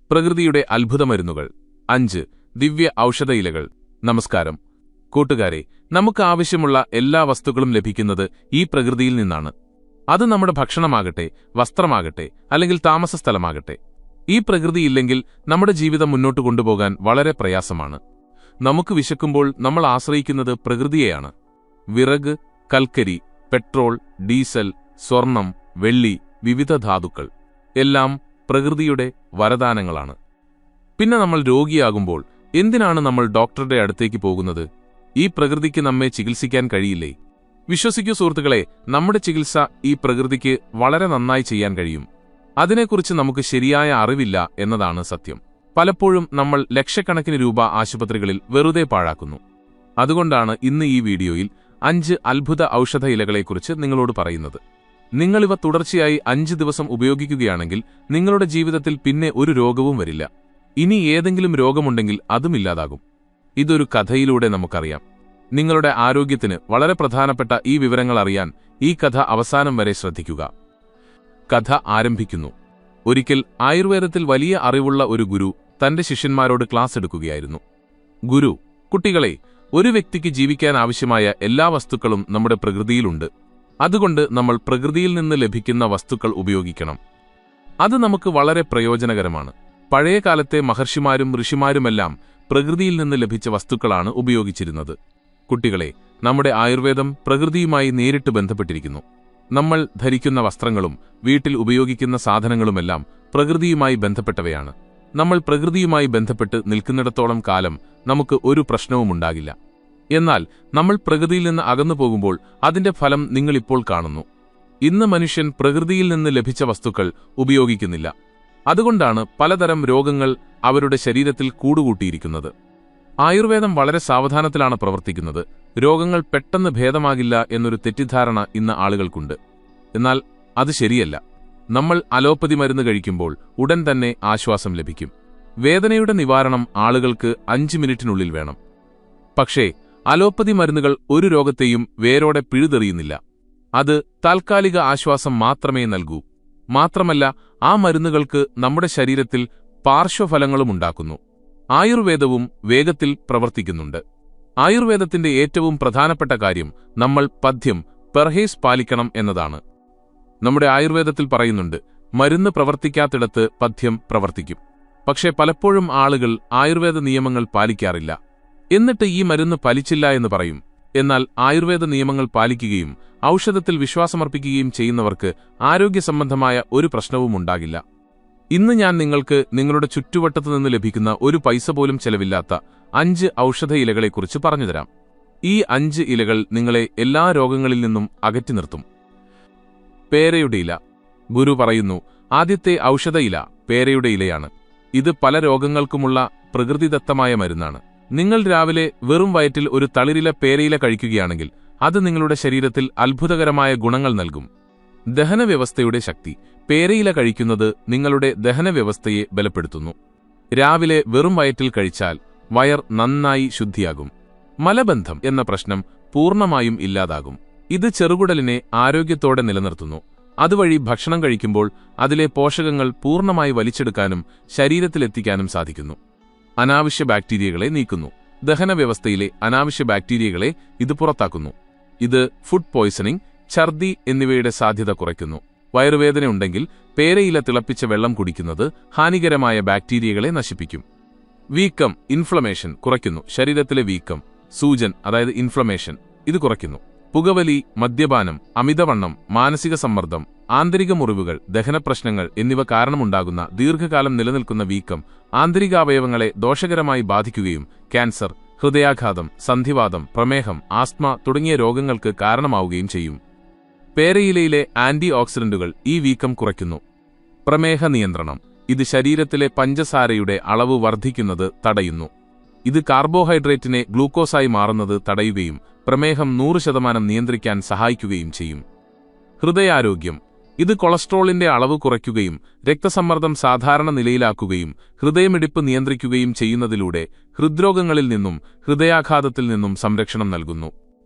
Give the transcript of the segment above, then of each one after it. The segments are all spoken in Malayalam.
പ്രകൃതിയുടെ അത്ഭുതമരുന്നുകൾ. 5 ദിവ്യ ഔഷധ ഇലകൾ. നമസ്കാരം കൂട്ടുകാരെ, നമുക്ക് ആവശ്യമുള്ള എല്ലാ വസ്തുക്കളും ലഭിക്കുന്നത് ഈ പ്രകൃതിയിൽ നിന്നാണ്. അത് നമ്മുടെ ഭക്ഷണമാകട്ടെ, വസ്ത്രമാകട്ടെ, അല്ലെങ്കിൽ താമസ സ്ഥലമാകട്ടെ. ഈ പ്രകൃതിയില്ലെങ്കിൽ നമ്മുടെ ജീവിതം മുന്നോട്ട് കൊണ്ടുപോകാൻ വളരെ പ്രയാസമാണ്. നമുക്ക് വിശക്കുമ്പോൾ നമ്മൾ ആശ്രയിക്കുന്നത് പ്രകൃതിയെയാണ്. വിറക്, കൽക്കരി, പെട്രോൾ, ഡീസൽ, സ്വർണം, വെള്ളി, വിവിധ ധാതുക്കൾ എല്ലാം പ്രകൃതിയുടെ വരദാനങ്ങളാണ്. പിന്നെ നമ്മൾ രോഗിയാകുമ്പോൾ എന്തിനാണ് നമ്മൾ ഡോക്ടറുടെ അടുത്തേക്ക് പോകുന്നത്? ഈ പ്രകൃതിക്ക് നമ്മെ ചികിത്സിക്കാൻ കഴിയില്ലേ? വിശ്വസിക്കൂ സുഹൃത്തുക്കളെ, നമ്മുടെ ചികിത്സ ഈ പ്രകൃതിക്ക് വളരെ നന്നായി ചെയ്യാൻ കഴിയും. അതിനെക്കുറിച്ച് നമുക്ക് ശരിയായ അറിവില്ല എന്നതാണ് സത്യം. പലപ്പോഴും നമ്മൾ ലക്ഷക്കണക്കിന് രൂപ ആശുപത്രികളിൽ വെറുതെ പാഴാക്കുന്നു. അതുകൊണ്ടാണ് ഇന്ന് ഈ വീഡിയോയിൽ 5 അത്ഭുത ഔഷധ ഇലകളെക്കുറിച്ച് നിങ്ങളോട് പറയുന്നത്. നിങ്ങളിവ തുടർച്ചയായി 5 ദിവസം ഉപയോഗിക്കുകയാണെങ്കിൽ നിങ്ങളുടെ ജീവിതത്തിൽ പിന്നെ ഒരു രോഗവും വരില്ല. ഇനി ഏതെങ്കിലും രോഗമുണ്ടെങ്കിൽ അതും ഇല്ലാതാകും. ഇതൊരു കഥയിലൂടെ നമുക്കറിയാം. നിങ്ങളുടെ ആരോഗ്യത്തിന് വളരെ പ്രധാനപ്പെട്ട ഈ വിവരങ്ങൾ അറിയാൻ ഈ കഥ അവസാനം വരെ ശ്രദ്ധിക്കുക. കഥ ആരംഭിക്കുന്നു. ഒരിക്കൽ ആയുർവേദത്തിൽ വലിയ അറിവുള്ള ഒരു ഗുരു തന്റെ ശിഷ്യന്മാരോട് ക്ലാസ് എടുക്കുകയായിരുന്നു. ഗുരു: കുട്ടികളെ, ഒരു വ്യക്തിക്ക് ജീവിക്കാൻ ആവശ്യമായ എല്ലാ വസ്തുക്കളും നമ്മുടെ പ്രകൃതിയിലുണ്ട്. അതുകൊണ്ട് നമ്മൾ പ്രകൃതിയിൽ നിന്ന് ലഭിക്കുന്ന വസ്തുക്കൾ ഉപയോഗിക്കണം. അത് നമുക്ക് വളരെ പ്രയോജനകരമാണ്. പഴയ കാലത്തെ മഹർഷിമാരും ഋഷിമാരുമെല്ലാം പ്രകൃതിയിൽ നിന്ന് ലഭിച്ച വസ്തുക്കളാണ് ഉപയോഗിച്ചിരുന്നത്. കുട്ടികളെ, നമ്മുടെ ആയുർവേദം പ്രകൃതിയുമായി നേരിട്ട് ബന്ധപ്പെട്ടിരിക്കുന്നു. നമ്മൾ ധരിക്കുന്ന വസ്ത്രങ്ങളും വീട്ടിൽ ഉപയോഗിക്കുന്ന സാധനങ്ങളുമെല്ലാം പ്രകൃതിയുമായി ബന്ധപ്പെട്ടവയാണ്. നമ്മൾ പ്രകൃതിയുമായി ബന്ധപ്പെട്ട് നിൽക്കുന്നിടത്തോളം കാലം നമുക്ക് ഒരു പ്രശ്നവുമുണ്ടാകില്ല. എന്നാൽ നമ്മൾ പ്രകൃതിയിൽ നിന്ന് അകന്നു പോകുമ്പോൾ അതിന്റെ ഫലം നിങ്ങളിപ്പോൾ കാണുന്നു. ഇന്ന് മനുഷ്യൻ പ്രകൃതിയിൽ നിന്ന് ലഭിച്ച വസ്തുക്കൾ ഉപയോഗിക്കുന്നില്ല. അതുകൊണ്ടാണ് പലതരം രോഗങ്ങൾ അവരുടെ ശരീരത്തിൽ കൂടുകൂട്ടിയിരിക്കുന്നത്. ആയുർവേദം വളരെ സാവധാനത്തിലാണ് പ്രവർത്തിക്കുന്നത്. രോഗങ്ങൾ പെട്ടെന്ന് ഭേദമാകില്ല എന്നൊരു തെറ്റിദ്ധാരണ ഇന്ന് ആളുകൾക്കുണ്ട്. എന്നാൽ അത് ശരിയല്ല. നമ്മൾ അലോപ്പതി മരുന്ന് കഴിക്കുമ്പോൾ ഉടൻ തന്നെ ആശ്വാസം ലഭിക്കും. വേദനയുടെ നിവാരണം ആളുകൾക്ക് 5 മിനിറ്റിനുള്ളിൽ വേണം. പക്ഷേ അലോപ്പതി മരുന്നുകൾ ഒരു രോഗത്തെയും വേരോടെ പിഴുതെറിയുന്നില്ല. അത് താൽക്കാലിക ആശ്വാസം മാത്രമേ നൽകൂ. മാത്രമല്ല, ആ മരുന്നുകൾക്ക് നമ്മുടെ ശരീരത്തിൽ പാർശ്വഫലങ്ങളുമുണ്ടാക്കുന്നു. ആയുർവേദവും വേഗത്തിൽ പ്രവർത്തിക്കുന്നുണ്ട്. ആയുർവേദത്തിന്റെ ഏറ്റവും പ്രധാനപ്പെട്ട കാര്യം നമ്മൾ പഥ്യം പെർഹേസ് പാലിക്കണം എന്നതാണ്. നമ്മുടെ ആയുർവേദത്തിൽ പറയുന്നുണ്ട്, മരുന്ന് പ്രവർത്തിക്കാത്തിടത്ത് പഥ്യം പ്രവർത്തിക്കും. പക്ഷേ പലപ്പോഴും ആളുകൾ ആയുർവേദ നിയമങ്ങൾ പാലിക്കാറില്ല. എന്നിട്ട് ഈ മരുന്ന് ഫലിച്ചില്ല എന്ന് പറയും. എന്നാൽ ആയുർവേദ നിയമങ്ങൾ പാലിക്കുകയും ഔഷധത്തിൽ വിശ്വാസമർപ്പിക്കുകയും ചെയ്യുന്നവർക്ക് ആരോഗ്യസംബന്ധമായ ഒരു പ്രശ്നവും ഉണ്ടാകില്ല. ഇന്ന് ഞാൻ നിങ്ങൾക്ക് നിങ്ങളുടെ ചുറ്റുവട്ടത്തു നിന്ന് ലഭിക്കുന്ന ഒരു പൈസ പോലും ചെലവില്ലാത്ത 5 ഔഷധ ഇലകളെക്കുറിച്ച് പറഞ്ഞുതരാം. ഈ 5 ഇലകൾ നിങ്ങളെ എല്ലാ രോഗങ്ങളിൽ നിന്നും അകറ്റി നിർത്തും. പേരയുടെ ഇല. ഗുരു പറയുന്നു, ആദ്യത്തെ ഔഷധ ഇല പേരയുടെ ഇലയാണ്. ഇത് പല രോഗങ്ങൾക്കുമുള്ള പ്രകൃതിദത്തമായ മരുന്നാണ്. നിങ്ങൾ രാവിലെ വെറും വയറ്റിൽ ഒരു തളിരില പേരയില കഴിക്കുകയാണെങ്കിൽ അത് നിങ്ങളുടെ ശരീരത്തിൽ അത്ഭുതകരമായ ഗുണങ്ങൾ നൽകും. ദഹനവ്യവസ്ഥയുടെ ശക്തി. പേരയില കഴിക്കുന്നത് നിങ്ങളുടെ ദഹനവ്യവസ്ഥയെ ബലപ്പെടുത്തുന്നു. രാവിലെ വെറും വയറ്റിൽ കഴിച്ചാൽ വയർ നന്നായി ശുദ്ധിയാകും. മലബന്ധം എന്ന പ്രശ്നം പൂർണ്ണമായും ഇല്ലാതാകും. ഇത് ചെറുകുടലിനെ ആരോഗ്യത്തോടെ നിലനിർത്തുന്നു. അതുവഴി ഭക്ഷണം കഴിക്കുമ്പോൾ അതിലെ പോഷകങ്ങൾ പൂർണ്ണമായി വലിച്ചെടുക്കാനും ശരീരത്തിലെത്തിക്കാനും സാധിക്കുന്നു. അനാവശ്യ ബാക്ടീരിയകളെ നീക്കുന്നു. ദഹനവ്യവസ്ഥയിലെ അനാവശ്യ ബാക്ടീരിയകളെ ഇത് പുറത്താക്കുന്നു. ഇത് ഫുഡ് പോയ്സണിംഗ്, ഛർദി എന്നിവയുടെ സാധ്യത കുറയ്ക്കുന്നു. വയറുവേദനയുണ്ടെങ്കിൽ പേരയില തിളപ്പിച്ച വെള്ളം കുടിക്കുന്നത് ഹാനികരമായ ബാക്ടീരിയകളെ നശിപ്പിക്കും. വീക്കം, ഇൻഫ്ലമേഷൻ കുറയ്ക്കുന്നു. ശരീരത്തിലെ വീക്കം, സൂജൻ അതായത് ഇൻഫ്ലമേഷൻ ഇത് കുറയ്ക്കുന്നു. പുകവലി, മദ്യപാനം, അമിതവണ്ണം, മാനസിക സമ്മർദ്ദം, ആന്തരിക മുറിവുകൾ, ദഹനപ്രശ്നങ്ങൾ എന്നിവ കാരണമുണ്ടാകുന്ന ദീർഘകാലം നിലനിൽക്കുന്ന വീക്കം ആന്തരികാവയവങ്ങളെ ദോഷകരമായി ബാധിക്കുകയും ക്യാൻസർ, ഹൃദയാഘാതം, സന്ധിവാതം, പ്രമേഹം, ആസ്മ തുടങ്ങിയ രോഗങ്ങൾക്ക് കാരണമാവുകയും ചെയ്യും. പേരയിലയിലെ ആന്റി ഓക്സിഡന്റുകൾ ഈ വീക്കം കുറയ്ക്കുന്നു. പ്രമേഹ നിയന്ത്രണം. ഇത് ശരീരത്തിലെ പഞ്ചസാരയുടെ അളവ് വർദ്ധിക്കുന്നത് തടയുന്നു. ഇത് കാർബോഹൈഡ്രേറ്റിനെ ഗ്ലൂക്കോസായി മാറുന്നത് തടയുകയും പ്രമേഹം 100% നിയന്ത്രിക്കാൻ സഹായിക്കുകയും ചെയ്യും. ഹൃദയാരോഗ്യം. ഇത് കൊളസ്ട്രോളിന്റെ അളവ് കുറയ്ക്കുകയും രക്തസമ്മർദ്ദം സാധാരണ നിലയിലാക്കുകയും ഹൃദയമിടിപ്പ് നിയന്ത്രിക്കുകയും ചെയ്യുന്നതിലൂടെ ഹൃദ്രോഗങ്ങളിൽ നിന്നും ഹൃദയാഘാതത്തിൽ നിന്നും സംരക്ഷണം നൽകുന്നു.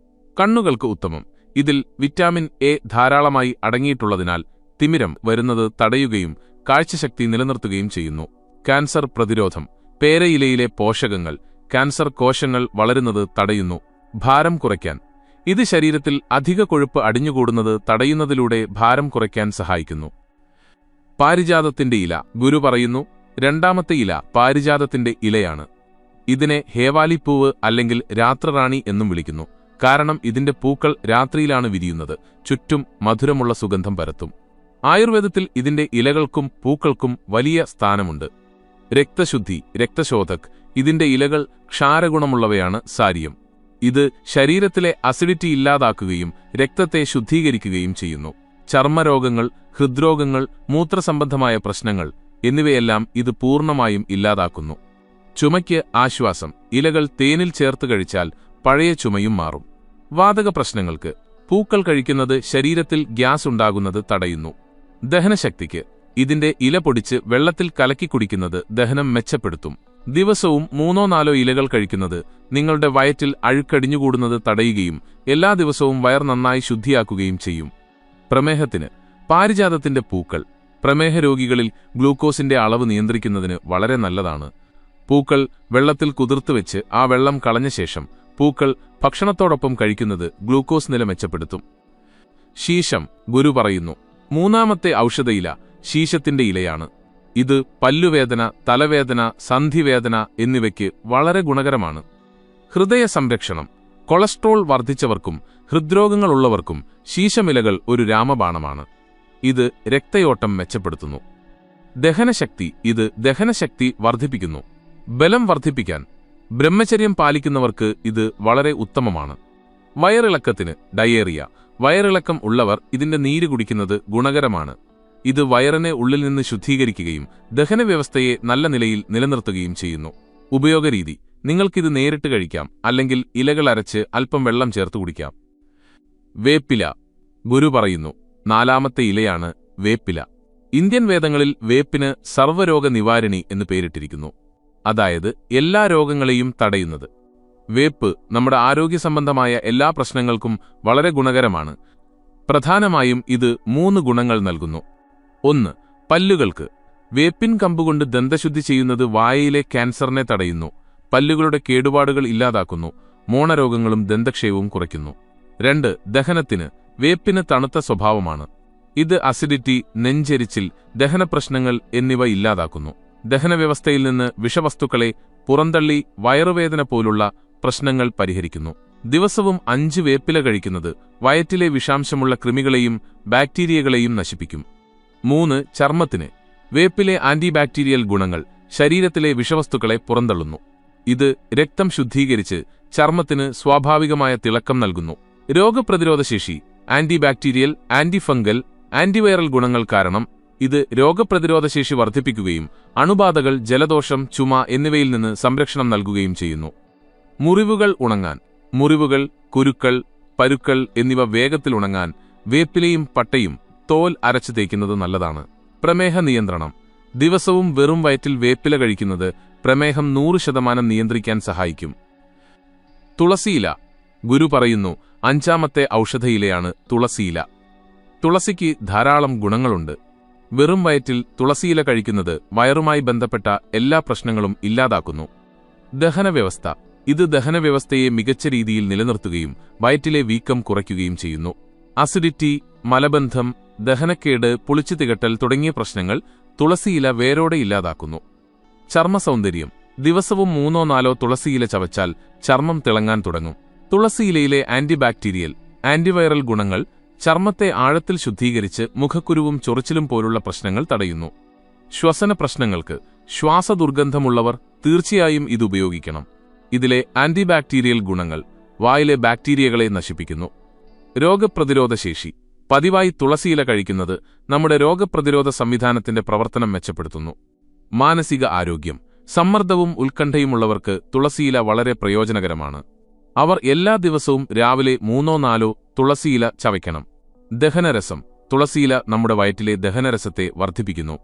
കണ്ണുകൾക്ക് ഉത്തമം. ഇതിൽ വിറ്റാമിൻ എ ധാരാളമായി അടങ്ങിയിട്ടുള്ളതിനാൽ തിമിരം വരുന്നത് തടയുകയും കാഴ്ചശക്തി നിലനിർത്തുകയും ചെയ്യുന്നു. ക്യാൻസർ പ്രതിരോധം. പേരയിലയിലെ പോഷകങ്ങൾ ക്യാൻസർ കോശങ്ങൾ വളരുന്നത് തടയുന്നു. ഭാരം കുറയ്ക്കാൻ. ഇത് ശരീരത്തിൽ അധിക കൊഴുപ്പ് അടിഞ്ഞുകൂടുന്നത് തടയുന്നതിലൂടെ ഭാരം കുറയ്ക്കാൻ സഹായിക്കുന്നു. പാരിജാതത്തിന്റെ ഇല. ഗുരു പറയുന്നു, രണ്ടാമത്തെ ഇല പാരിജാതത്തിന്റെ ഇലയാണ്. ഇതിനെ ഹേവാലിപ്പൂവ് അല്ലെങ്കിൽ രാത്രറാണി എന്നും വിളിക്കുന്നു. കാരണം ഇതിന്റെ പൂക്കൾ രാത്രിയിലാണ് വിരിയുന്നത്. ചുറ്റും മധുരമുള്ള സുഗന്ധം പരത്തും. ആയുർവേദത്തിൽ ഇതിന്റെ ഇലകൾക്കും പൂക്കൾക്കും വലിയ സ്ഥാനമുണ്ട്. രക്തശുദ്ധി, രക്തശോധക്. ഇതിന്റെ ഇലകൾ ക്ഷാരഗുണമുള്ളവയാണ്. സാരിയം. ഇത് ശരീരത്തിലെ അസിഡിറ്റി ഇല്ലാതാക്കുകയും രക്തത്തെ ശുദ്ധീകരിക്കുകയും ചെയ്യുന്നു. ചർമ്മരോഗങ്ങൾ, ഹൃദ്രോഗങ്ങൾ, മൂത്രസംബന്ധമായ പ്രശ്നങ്ങൾ എന്നിവയെല്ലാം ഇത് പൂർണ്ണമായും ഇല്ലാതാക്കുന്നു. ചുമയ്ക്ക് ആശ്വാസം. ഇലകൾ തേനിൽ ചേർത്ത് കഴിച്ചാൽ പഴയ ചുമയും മാറും. വാതക പ്രശ്നങ്ങൾക്ക് പൂക്കൾ കഴിക്കുന്നത് ശരീരത്തിൽ ഗ്യാസ് ഉണ്ടാകുന്നത് തടയുന്നു. ദഹനശക്തിക്ക് ഇതിന്റെ ഇല പൊടിച്ച് വെള്ളത്തിൽ കലക്കി കുടിക്കുന്നത് ദഹനം മെച്ചപ്പെടുത്തും. ദിവസവും 3-4 ഇലകൾ കഴിക്കുന്നത് നിങ്ങളുടെ വയറ്റിൽ അഴുക്കടിഞ്ഞുകൂടുന്നത് തടയുകയും എല്ലാ ദിവസവും വയർ നന്നായി ശുദ്ധിയാക്കുകയും ചെയ്യും. പ്രമേഹത്തിന് പാരിജാതത്തിന്റെ പൂക്കൾ. പ്രമേഹ രോഗികളിൽ ഗ്ലൂക്കോസിന്റെ അളവ് നിയന്ത്രിക്കുന്നതിന് വളരെ നല്ലതാണ്. പൂക്കൾ വെള്ളത്തിൽ കുതിർത്തുവെച്ച് ആ വെള്ളം കളഞ്ഞ ശേഷം പൂക്കൾ ഭക്ഷണത്തോടൊപ്പം കഴിക്കുന്നത് ഗ്ലൂക്കോസ് നില മെച്ചപ്പെടുത്തും. ശീശം. ഗുരു പറയുന്നു, മൂന്നാമത്തെ ഔഷധയില ശീശത്തിന്റെ ഇലയാണ്. ഇത് പല്ലുവേദന, തലവേദന, സന്ധിവേദന എന്നിവയ്ക്ക് വളരെ ഗുണകരമാണ്. ഹൃദയ സംരക്ഷണം. കൊളസ്ട്രോൾ വർദ്ധിച്ചവർക്കും ഹൃദ്രോഗങ്ങളുള്ളവർക്കും ശീശമിലകൾ ഒരു രാമബാണമാണ്. ഇത് രക്തയോട്ടം മെച്ചപ്പെടുത്തുന്നു. ദഹനശക്തി. ഇത് ദഹനശക്തി വർദ്ധിപ്പിക്കുന്നു. ബലം വർദ്ധിപ്പിക്കാൻ ബ്രഹ്മചര്യം പാലിക്കുന്നവർക്ക് ഇത് വളരെ ഉത്തമമാണ്. വയറിളക്കത്തിന് ഡയേറിയ. വയറിളക്കം ഉള്ളവർ ഇതിന്റെ നീര് കുടിക്കുന്നത് ഗുണകരമാണ്. ഇത് വയറിനെ ഉള്ളിൽ നിന്ന് ശുദ്ധീകരിക്കുകയും ദഹനവ്യവസ്ഥയെ നല്ല നിലയിൽ നിലനിർത്തുകയും ചെയ്യുന്നു. ഉപയോഗരീതി. നിങ്ങൾക്കിത് നേരിട്ട് കഴിക്കാം, അല്ലെങ്കിൽ ഇലകൾ അരച്ച് അല്പം വെള്ളം ചേർത്ത് കുടിക്കാം. വേപ്പില. ഗുരു പറയുന്നു, നാലാമത്തെ ഇലയാണ് വേപ്പില. ഇന്ത്യൻ വേദങ്ങളിൽ വേപ്പിന് സർവ്വരോഗ നിവാരിണി എന്ന് പേരിട്ടിരിക്കുന്നു. അതായത് എല്ലാ രോഗങ്ങളെയും തടയുന്നത്. വേപ്പ് നമ്മുടെ ആരോഗ്യ സംബന്ധമായ എല്ലാ പ്രശ്നങ്ങൾക്കും വളരെ ഗുണകരമാണ്. പ്രധാനമായും ഇത് 3 ഗുണങ്ങൾ നൽകുന്നു. 1. പല്ലുകൾക്ക്. വേപ്പിൻ കമ്പുകൊണ്ട് ദന്തശുദ്ധി ചെയ്യുന്നത് വായയിലെ ക്യാൻസറിനെ തടയുന്നു. പല്ലുകളുടെ കേടുപാടുകൾ ഇല്ലാതാക്കുന്നു. മോണരോഗങ്ങളും ദന്തക്ഷയവും കുറയ്ക്കുന്നു. 2. ദഹനത്തിന്. വേപ്പിന് തണുത്ത സ്വഭാവമാണ്. ഇത് അസിഡിറ്റി, നെഞ്ചെരിച്ചിൽ, ദഹനപ്രശ്നങ്ങൾ എന്നിവ ഇല്ലാതാക്കുന്നു. ദഹനവ്യവസ്ഥയിൽ നിന്ന് വിഷവസ്തുക്കളെ പുറന്തള്ളി വയറുവേദന പോലുള്ള പ്രശ്നങ്ങൾ പരിഹരിക്കുന്നു. ദിവസവും 5 വേപ്പില കഴിക്കുന്നത് വയറ്റിലെ വിഷാംശമുള്ള കൃമികളെയും ബാക്ടീരിയകളെയും നശിപ്പിക്കും. 3. ചർമ്മത്തിന്. വേപ്പിലെ ആന്റിബാക്ടീരിയൽ ഗുണങ്ങൾ ശരീരത്തിലെ വിഷവസ്തുക്കളെ പുറന്തള്ളുന്നു. ഇത് രക്തം ശുദ്ധീകരിച്ച് ചർമ്മത്തിന് സ്വാഭാവികമായ തിളക്കം നൽകുന്നു. രോഗപ്രതിരോധശേഷി. ആന്റിബാക്ടീരിയൽ, ആന്റിഫംഗൽ, ആന്റിവൈറൽ ഗുണങ്ങൾ കാരണം ഇത് രോഗപ്രതിരോധശേഷി വർദ്ധിപ്പിക്കുകയും അണുബാധകൾ, ജലദോഷം, ചുമ എന്നിവയിൽ നിന്ന് സംരക്ഷണം നൽകുകയും ചെയ്യുന്നു. മുറിവുകൾ ഉണങ്ങാൻ. മുറിവുകൾ, കുരുക്കൾ, പരുക്കൾ എന്നിവ വേഗത്തിൽ ഉണങ്ങാൻ വേപ്പിലയും പട്ടയും തോൽ അരച്ചു തേക്കുന്നത് നല്ലതാണ്. പ്രമേഹ നിയന്ത്രണം. ദിവസവും വെറും വയറ്റിൽ വേപ്പില കഴിക്കുന്നത് പ്രമേഹം 100% നിയന്ത്രിക്കാൻ സഹായിക്കും. തുളസിയില. ഗുരു പറയുന്നു, 5ാമത്തെ ഔഷധയിലയാണ് തുളസിയില. തുളസിക്ക് ധാരാളം ഗുണങ്ങളുണ്ട്. വെറും വയറ്റിൽ തുളസിയില കഴിക്കുന്നത് വയറുമായി ബന്ധപ്പെട്ട എല്ലാ പ്രശ്നങ്ങളും ഇല്ലാതാക്കുന്നു. ദഹനവ്യവസ്ഥ. ഇത് ദഹനവ്യവസ്ഥയെ മികച്ച രീതിയിൽ നിലനിർത്തുകയും വയറ്റിലെ വീക്കം കുറയ്ക്കുകയും ചെയ്യുന്നു. അസിഡിറ്റി, മലബന്ധം, ദഹനക്കേട്, പുളിച്ചു തികട്ടൽ തുടങ്ങിയ പ്രശ്നങ്ങൾ തുളസിയില വേരോടെ ഇല്ലാതാക്കുന്നു. ചർമ്മസൗന്ദര്യം. ദിവസവും 3-4 തുളസിയില ചവച്ചാൽ ചർമ്മം തിളങ്ങാൻ തുടങ്ങും. തുളസിയിലയിലെ ആന്റിബാക്ടീരിയൽ, ആന്റിവൈറൽ ഗുണങ്ങൾ ചർമ്മത്തെ ആഴത്തിൽ ശുദ്ധീകരിച്ച് മുഖക്കുരുവും ചൊറിച്ചിലും പോലുള്ള പ്രശ്നങ്ങൾ തടയുന്നു. ശ്വസന പ്രശ്നങ്ങൾക്ക്. ശ്വാസദുർഗന്ധമുള്ളവർ തീർച്ചയായും ഇത് ഉപയോഗിക്കണം. ഇതിലെ ആന്റിബാക്ടീരിയൽ ഗുണങ്ങൾ വായിലെ ബാക്ടീരിയകളെ നശിപ്പിക്കുന്നു. രോഗപ്രതിരോധശേഷി. പതിവായി തുളസിയില കഴിക്കുന്നത് നമ്മുടെ രോഗപ്രതിരോധ സംവിധാനത്തിന്റെ പ്രവർത്തനം മെച്ചപ്പെടുത്തുന്നു. മാനസിക ആരോഗ്യം. സമ്മർദ്ദവും ഉത്കണ്ഠയുമുള്ളവർക്ക് തുളസിയില വളരെ പ്രയോജനകരമാണ്. അവർ എല്ലാ ദിവസവും രാവിലെ 3-4 തുളസിയില ചവയ്ക്കണം. ദഹനരസം. തുളസിയില നമ്മുടെ വയറ്റിലെ ദഹനരസത്തെ വർദ്ധിപ്പിക്കുന്നു.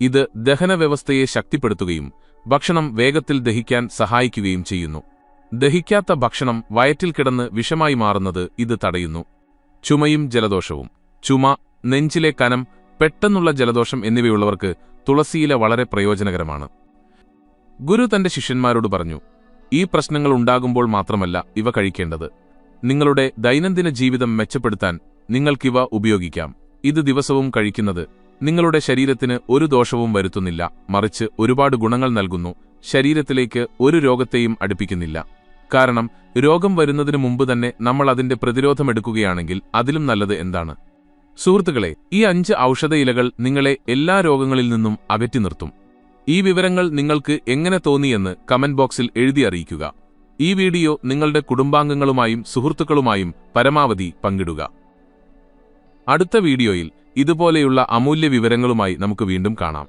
ഇത് ദഹനവ്യവസ്ഥയെ ശക്തിപ്പെടുത്തുകയും ഭക്ഷണം വേഗത്തിൽ ദഹിക്കാൻ സഹായിക്കുകയും ചെയ്യുന്നു. ദഹിക്കാത്ത ഭക്ഷണം വയറ്റിൽ കിടന്ന് വിഷമായി മാറുന്നത് ഇത് തടയുന്നു. ചുമയും ജലദോഷവും. ചുമ, നെഞ്ചിലെ കനം, പെട്ടെന്നുള്ള ജലദോഷം എന്നിവയുള്ളവർക്ക് തുളസിയില വളരെ പ്രയോജനകരമാണ്. ഗുരു തന്റെ ശിഷ്യന്മാരോട് പറഞ്ഞു, ഈ പ്രശ്നങ്ങൾ ഉണ്ടാകുമ്പോൾ മാത്രമല്ല ഇവ കഴിക്കേണ്ടത്. നിങ്ങളുടെ ദൈനംദിന ജീവിതം മെച്ചപ്പെടുത്താൻ നിങ്ങൾക്കിവ ഉപയോഗിക്കാം. ഇത് ദിവസവും കഴിക്കുന്നത് നിങ്ങളുടെ ശരീരത്തിന് ഒരു ദോഷവും വരുത്തുന്നില്ല, മറിച്ച് ഒരുപാട് ഗുണങ്ങൾ നൽകുന്നു. ശരീരത്തിലേക്ക് ഒരു രോഗത്തെയും അടുപ്പിക്കുന്നില്ല. കാരണം രോഗം വരുന്നതിനു മുമ്പ് തന്നെ നമ്മൾ അതിന്റെ പ്രതിരോധമെടുക്കുകയാണെങ്കിൽ അതിലും നല്ലത് എന്താണ്? സുഹൃത്തുക്കളെ, ഈ 5 ഔഷധ ഇലകൾ നിങ്ങളെ എല്ലാ രോഗങ്ങളിൽ നിന്നും അകറ്റി നിർത്തും. ഈ വിവരങ്ങൾ നിങ്ങൾക്ക് എങ്ങനെ തോന്നിയെന്ന് കമന്റ് ബോക്സിൽ എഴുതി അറിയിക്കുക. ഈ വീഡിയോ നിങ്ങളുടെ കുടുംബാംഗങ്ങളുമായും സുഹൃത്തുക്കളുമായും പരമാവധി പങ്കിടുക. അടുത്ത വീഡിയോയിൽ ഇതുപോലെയുള്ള അമൂല്യ വിവരങ്ങളുമായി നമുക്ക് വീണ്ടും കാണാം.